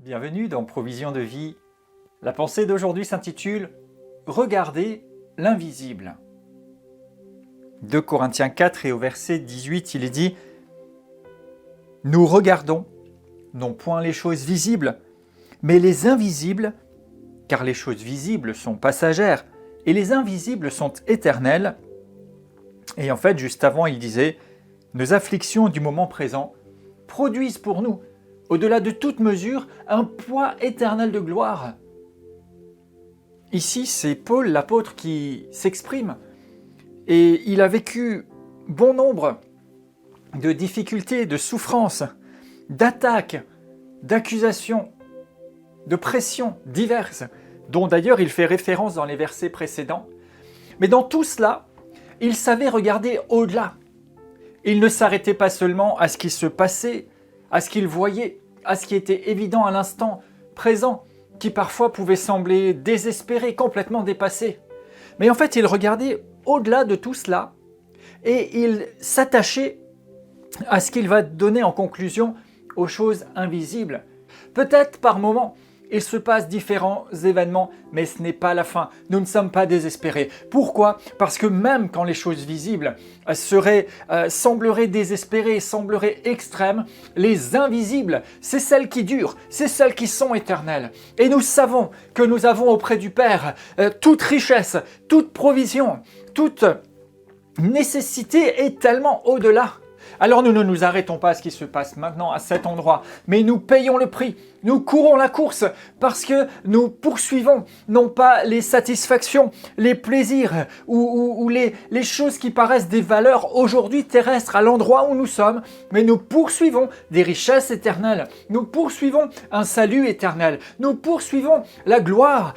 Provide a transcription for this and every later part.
Bienvenue dans Provision de vie. La pensée d'aujourd'hui s'intitule « Regardez l'invisible ». 2 Corinthiens 4 et au verset 18, il est dit « Nous regardons, non point les choses visibles, mais les invisibles, car les choses visibles sont passagères et les invisibles sont éternelles. » Et en fait, juste avant, il disait « Nos afflictions du moment présent produisent pour nous, au-delà de toute mesure, un poids éternel de gloire. » Ici, c'est Paul, l'apôtre, qui s'exprime. Et il a vécu bon nombre de difficultés, de souffrances, d'attaques, d'accusations, de pressions diverses, dont d'ailleurs il fait référence dans les versets précédents. Mais dans tout cela, il savait regarder au-delà. Il ne s'arrêtait pas seulement à ce qui se passait, à ce qu'il voyait, à ce qui était évident à l'instant présent, qui parfois pouvait sembler désespéré, complètement dépassé. Mais en fait, il regardait au-delà de tout cela et il s'attachait à ce qu'il va donner en conclusion aux choses invisibles. Peut-être par moments, il se passe différents événements, mais ce n'est pas la fin. Nous ne sommes pas désespérés. Pourquoi ? Parce que même quand les choses visibles sembleraient désespérées, sembleraient extrêmes, les invisibles, c'est celles qui durent, c'est celles qui sont éternelles. Et nous savons que nous avons auprès du Père toute richesse, toute provision, toute nécessité est tellement au-delà. Alors nous ne nous arrêtons pas à ce qui se passe maintenant à cet endroit, mais nous payons le prix, nous courons la course parce que nous poursuivons non pas les satisfactions, les plaisirs ou les choses qui paraissent des valeurs aujourd'hui terrestres à l'endroit où nous sommes, mais nous poursuivons des richesses éternelles, nous poursuivons un salut éternel, nous poursuivons la gloire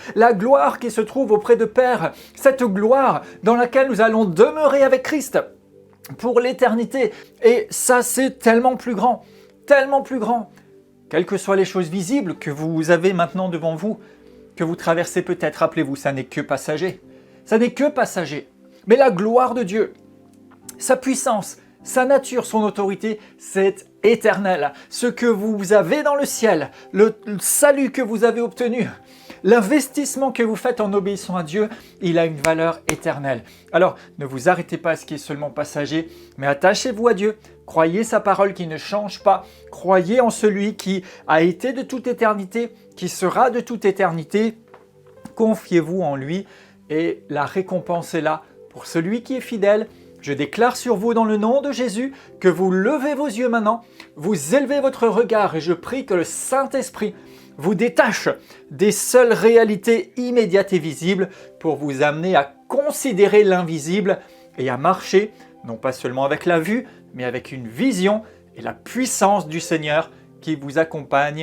qui se trouve auprès de Père, cette gloire dans laquelle nous allons demeurer avec Christ pour l'éternité. Et ça, c'est tellement plus grand, tellement plus grand. Quelles que soient les choses visibles que vous avez maintenant devant vous, que vous traversez peut-être, rappelez-vous, ça n'est que passager. Ça n'est que passager. Mais la gloire de Dieu, sa puissance, sa nature, son autorité, c'est éternel. Ce que vous avez dans le ciel, le salut que vous avez obtenu, l'investissement que vous faites en obéissant à Dieu, il a une valeur éternelle. Alors, ne vous arrêtez pas à ce qui est seulement passager, mais attachez-vous à Dieu. Croyez sa parole qui ne change pas. Croyez en celui qui a été de toute éternité, qui sera de toute éternité. Confiez-vous en lui et la récompense est là pour celui qui est fidèle. Je déclare sur vous dans le nom de Jésus que vous levez vos yeux maintenant, vous élevez votre regard et je prie que le Saint-Esprit vous détache des seules réalités immédiates et visibles pour vous amener à considérer l'invisible et à marcher, non pas seulement avec la vue, mais avec une vision et la puissance du Seigneur qui vous accompagne